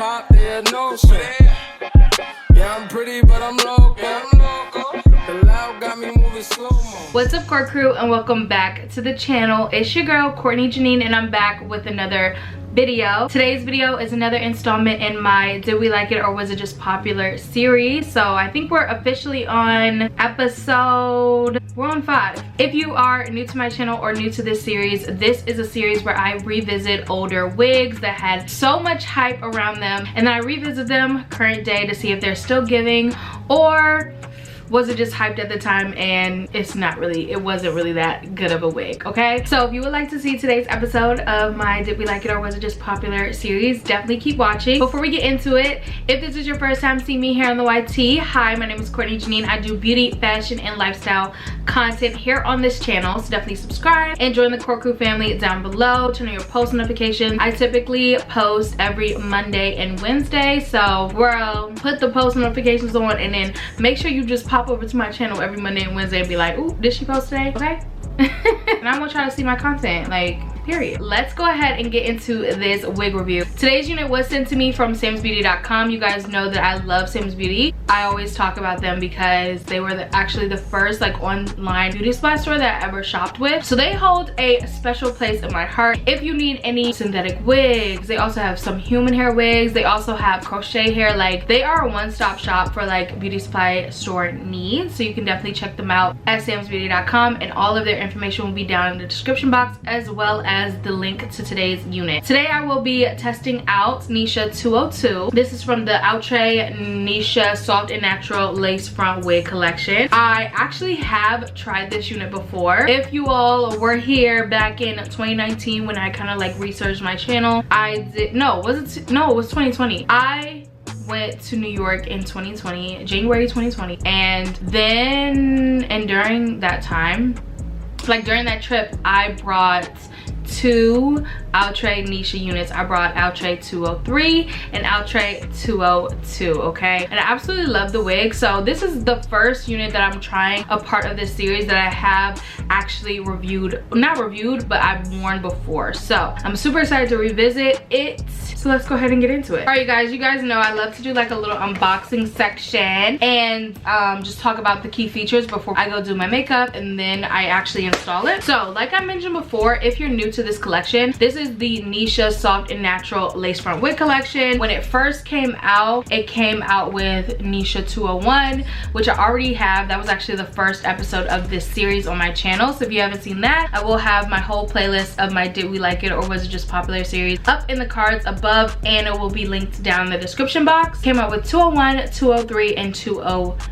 pop, yeah, no shit. Yeah, I'm pretty, but I'm local. The loud got me moving slow-mo. What's up, Court Crew, and welcome back to the channel. It's your girl, Courtney Jinean, and I'm back with another video. Today's video is another installment in my Did We Like It or Was It Just Popular series. So I think we're officially on we're on 5. If you are new to my channel or new to this series, this is a series where I revisit older wigs that had so much hype around them, and then I revisit them current day to see if they're still giving, or was it just hyped at the time and it wasn't really that good of a wig, okay? So if you would like to see today's episode of my Did We Like It or Was It Just Popular series, definitely keep watching. Before we get into it, if this is your first time seeing me here on the YT, hi, my name is Courtney Jinean. I do beauty, fashion, and lifestyle content here on this channel, so definitely subscribe and join the Court Crew family down below. Turn on your post notifications. I typically post every Monday and Wednesday, so we'll put the post notifications on, and then make sure you just pop over to my channel every Monday and Wednesday and be like, ooh, did she post today? Okay. And I'm gonna try to see my content, like, period. Let's go ahead and get into this wig review. Today's unit was sent to me from Samsbeauty.com. You guys know that I love Samsbeauty. I always talk about them because they were actually the first like online beauty supply store that I ever shopped with. So they hold a special place in my heart. If you need any synthetic wigs, they also have some human hair wigs. They also have crochet hair. Like, they are a one-stop shop for like beauty supply store needs. So you can definitely check them out at Samsbeauty.com, and all of their information will be down in the description box, as well as the link to today's unit. Today I will be testing out Neesha 202. This is from the OUTRE NEESHA Soft and Natural Lace Front Wig Collection. I actually have tried this unit before. If you all were here back in 2019 when I kind of like researched my channel, it was 2020. I went to New York in January 2020, and during that time, like during that trip, I brought 2 OUTRE NEESHA units. I brought OUTRE 203 and OUTRE 202, okay? And I absolutely love the wig. So this is the first unit that I'm trying, a part of this series that I have actually not reviewed, but I've worn before. So I'm super excited to revisit it. So let's go ahead and get into it. All right, you guys know I love to do like a little unboxing section and just talk about the key features before I go do my makeup and then I actually install it. So like I mentioned before, if you're new to this collection, this is the Neesha Soft and Natural Lace Front Wig Collection. When it first came out, it came out with Neesha 201, which I already have. That was actually the first episode of this series on my channel. So if you haven't seen that, I will have my whole playlist of my Did We Like It or Was It Just Popular series up in the cards above, and it will be linked down in the description box. Came out with 201, 203, and 202.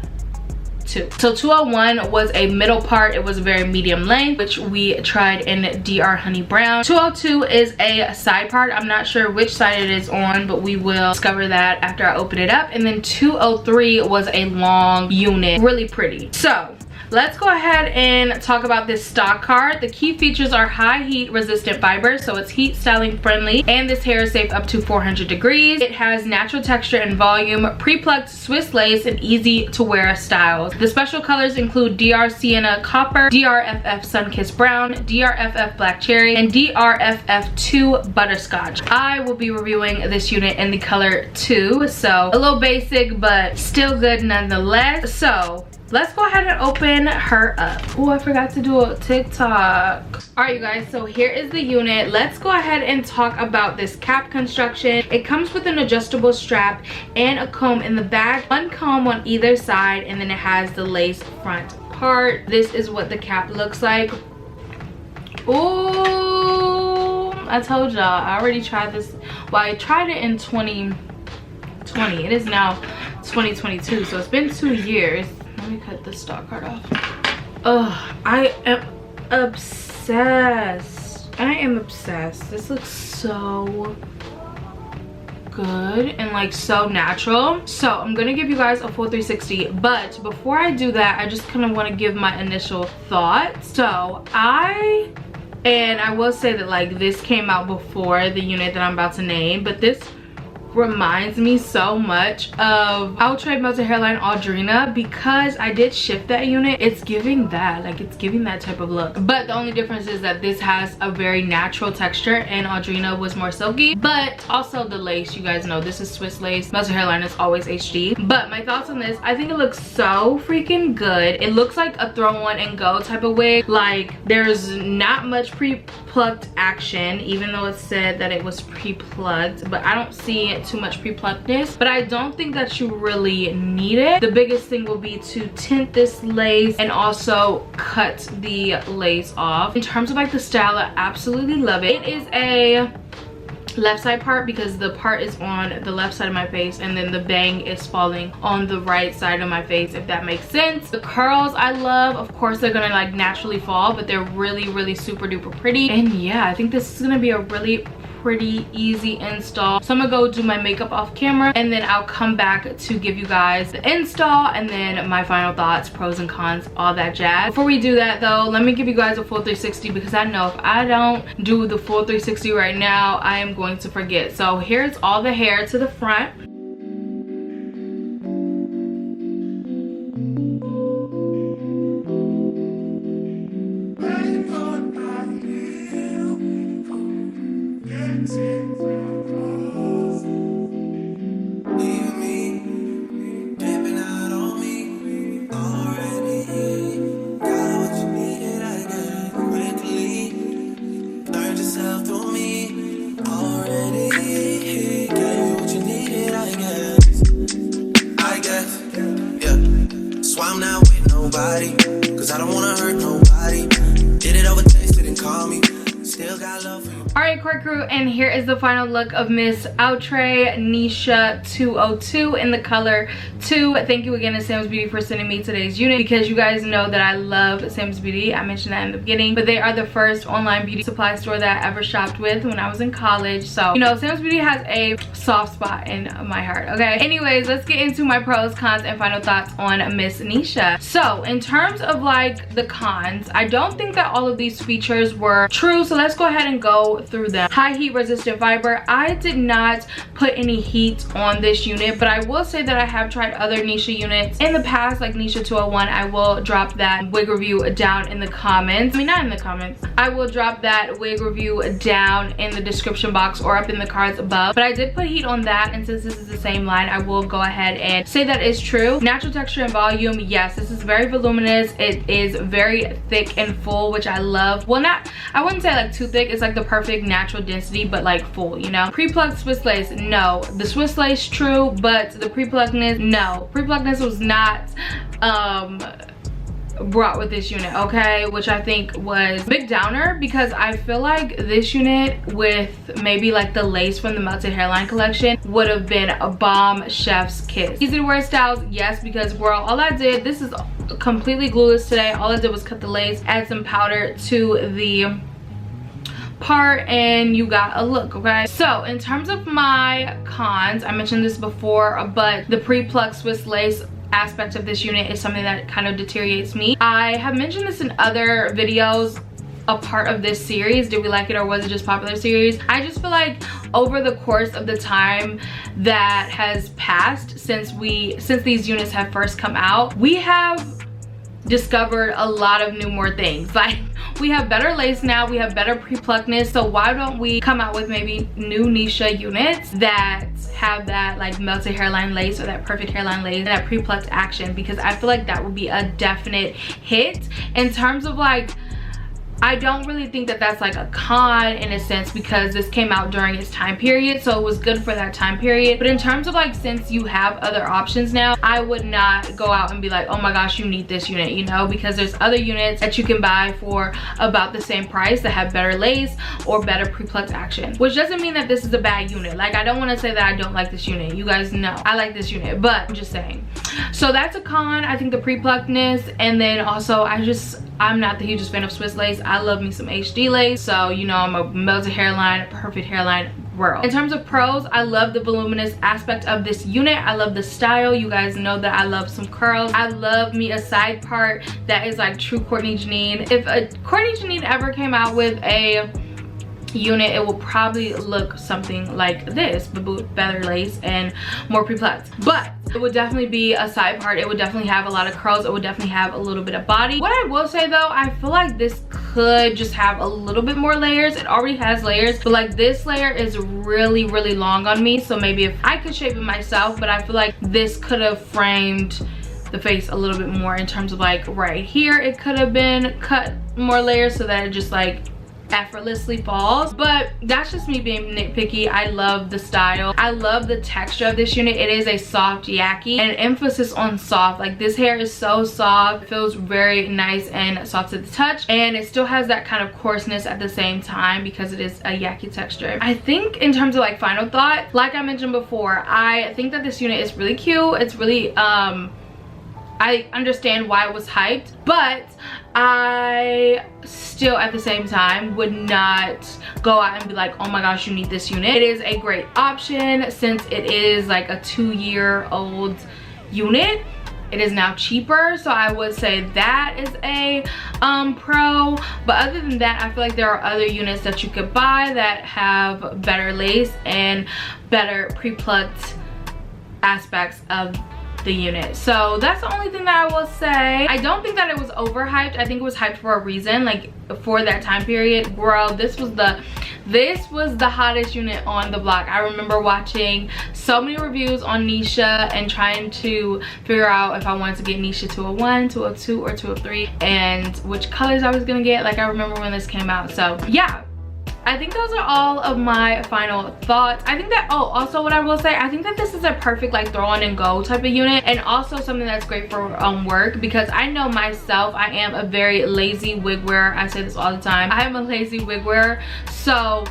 So 201 was a middle part. It was a very medium length, which we tried in DR Honey Brown. 202 is a side part. I'm not sure which side it is on, but we will discover that after I open it up. And then 203 was a long unit, really pretty. So let's go ahead and talk about this stock card. The key features are high heat resistant fibers, so it's heat styling friendly, and this hair is safe up to 400 degrees. It has natural texture and volume, pre-plucked Swiss lace, and easy to wear styles. The special colors include DR Sienna Copper, DRFF Sunkissed Brown, DRFF Black Cherry, and DRFF2 Butterscotch. I will be reviewing this unit in the color 2, so a little basic but still good nonetheless. So let's go ahead and open her up. Oh, I forgot to do a TikTok. All right, you guys, so here is the unit. Let's go ahead and talk about this cap construction. It comes with an adjustable strap and a comb in the back, one comb on either side, and then it has the lace front part. This is what the cap looks like. Oh, I told y'all, I already tried this. Well, I tried it in 2020. It is now 2022, so it's been 2 years. Let me cut the stock card off. Oh, I am obsessed. This looks so good and like so natural. So I'm gonna give you guys a full 360, but before I do that, I just kind of want to give my initial thoughts. So I will say that like this came out before the unit that I'm about to name, but this reminds me so much of Outre Melted Hairline Audrina, because I did shift that unit. It's giving that, like, it's giving that type of look. But the only difference is that this has a very natural texture and Audrina was more silky. But also the lace, you guys know this is Swiss lace. Melted Hairline is always HD. But my thoughts on this, I think it looks so freaking good. It looks like a throw on and go type of wig. Like, there's not much pre-plucked action, even though it said that it was pre-plucked, but I don't see too much pre-pluckedness. But I don't think that you really need it. The biggest thing will be to tint this lace and also cut the lace off. In terms of like the style, I absolutely love it. It is a left side part because the part is on the left side of my face and then the bang is falling on the right side of my face, if that makes sense. The curls I love. Of course they're gonna like naturally fall, but they're really super duper pretty. And yeah, I think this is gonna be a really pretty easy install. So I'm gonna go do my makeup off camera and then I'll come back to give you guys the install and then my final thoughts, pros and cons, all that jazz. Before we do that though, let me give you guys a full 360 because I know if I don't do the full 360 right now, I am going to forget. So here's all the hair to the front. Cause I don't wanna hurt nobody. Did it over, tasted and call me. Still got love for you. Alright, Court Crew, and here is the final look of Miss Outre Neesha 202 in the color 2. Thank you again to Samsbeauty for sending me today's unit because you guys know that I love Samsbeauty. I mentioned that in the beginning, but they are the first online beauty supply store that I ever shopped with when I was in college. So, you know, Samsbeauty has a soft spot in my heart, okay? Anyways, let's get into my pros, cons, and final thoughts on Miss Neesha. So, in terms of like the cons, I don't think that all of these features were true, so let's go ahead and go through them. High heat resistant fiber. I did not put any heat on this unit, but I will say that I have tried other Neesha units in the past, like Neesha 201. I will drop that wig review down in the comments. I mean, not in the comments. I will drop that wig review down in the description box or up in the cards above. But I did put heat on that, and since this is the same line, I will go ahead and say that is true. Natural texture and volume. Yes, this is very voluminous. It is very thick and full, which I love. Well, not, I wouldn't say like too thick. It's like the perfect natural density, but like full, you know. Pre-plucked Swiss lace, no. The Swiss lace, true, but the pre-pluckedness, no. Pre-pluckedness was not brought with this unit, okay, which I think was a big downer because I feel like this unit with maybe like the lace from the Melted Hairline collection would have been a bomb chef's kiss. Easy to wear styles, yes, because girl, all I did, this is completely glueless today. All I did was cut the lace, add some powder to the part, and you got a look, okay? So in terms of my cons, I mentioned this before, but the pre-plucked Swiss lace aspect of this unit is something that kind of deteriorates me. I have mentioned this in other videos, a part of this series, did we like it or was it just popular series. I just feel like over the course of the time that has passed since these units have first come out, we have discovered a lot of more things. Like, we have better lace now, we have better pre-pluckedness, so why don't we come out with maybe new Neesha units that have that like melted hairline lace or that perfect hairline lace and that pre-plucked action, because I feel like that would be a definite hit. In terms of like, I don't really think that that's like a con in a sense because this came out during its time period, so it was good for that time period. But in terms of like, since you have other options now, I would not go out and be like, oh my gosh, you need this unit, you know, because there's other units that you can buy for about the same price that have better lace or better pre-plucked action, which doesn't mean that this is a bad unit. Like, I don't want to say that I don't like this unit. You guys know I like this unit, but I'm just saying. So that's a con, I think, the pre-pluckedness. And then also, I'm not the hugest fan of Swiss lace. I love me some HD lace, so you know I'm a melted hairline, a perfect hairline girl. In terms of pros, I love the voluminous aspect of this unit. I love the style. You guys know that I love some curls. I love me a side part that is like true Courtney Jinean. If a Courtney Jinean ever came out with a unit, it will probably look something like this, but with better lace and more pre-plucked. But it would definitely be a side part. It would definitely have a lot of curls. It would definitely have a little bit of body. What I will say though, I feel like this could just have a little bit more layers. It already has layers, but like this layer is really long on me. So maybe if I could shape it myself, but I feel like this could have framed the face a little bit more in terms of like right here. It could have been cut more layers so that it just like effortlessly falls. But that's just me being nitpicky. I love the style. I love the texture of this unit. It is a soft yaki, and emphasis on soft. Like this hair is so soft. It feels very nice and soft to the touch, and it still has that kind of coarseness at the same time because it is a yaki texture. I think in terms of like final thought, like I mentioned before, I think that this unit is really cute. It's really I understand why it was hyped, but I still at the same time would not go out and be like, oh my gosh, you need this unit. It is a great option since it is like a 2-year-old unit. It is now cheaper, so I would say that is a pro. But other than that, I feel like there are other units that you could buy that have better lace and better pre-plucked aspects of the unit. So that's the only thing that I will say. I don't think that it was overhyped. I think it was hyped for a reason. Like for that time period, girl, this was the hottest unit on the block. I remember watching so many reviews on Neesha and trying to figure out if I wanted to get Neesha 201, 202, or 203 and which colors I was gonna get. Like I remember when this came out. So yeah, I think those are all of my final thoughts. I think that, oh, also what I will say, I think that this is a perfect like throw on and go type of unit, and also something that's great for work, because I know myself, I am a very lazy wig wearer. I say this all the time. I am a lazy wig wearer, so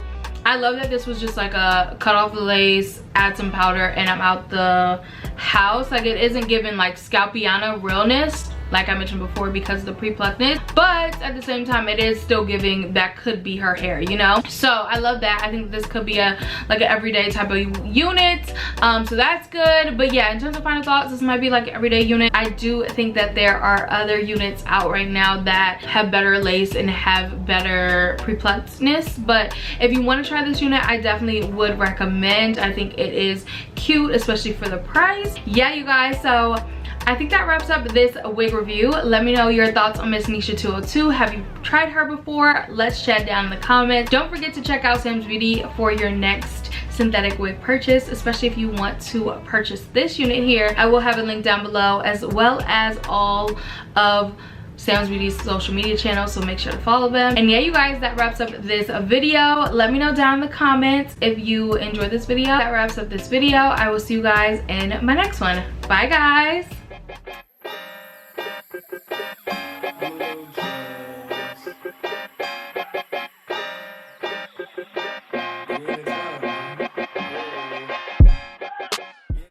I love that this was just like a cut off the lace, add some powder, and I'm out the house. Like it isn't giving like Scalpiana realness, like I mentioned before, because of the pre-pluckedness, but at the same time it is still giving that could be her hair, you know. So I love that. I think this could be a like an everyday type of unit, so that's good. But yeah, in terms of final thoughts, this might be like an everyday unit. I do think that there are other units out right now that have better lace and have better pre-pluckedness, but if you want to try this unit, I definitely would recommend. I think it is cute, especially for the price. Yeah, you guys, so I think that wraps up this wig review. Let me know your thoughts on Miss Neesha 202. Have you tried her before? Let's chat down in the comments. Don't forget to check out Samsbeauty for your next synthetic wig purchase, especially if you want to purchase this unit here. I will have a link down below, as well as all of Samsbeauty's social media channels, so make sure to follow them. And yeah, you guys, that wraps up this video. Let me know down in the comments if you enjoyed this video. That wraps up this video. I will see you guys in my next one. Bye guys.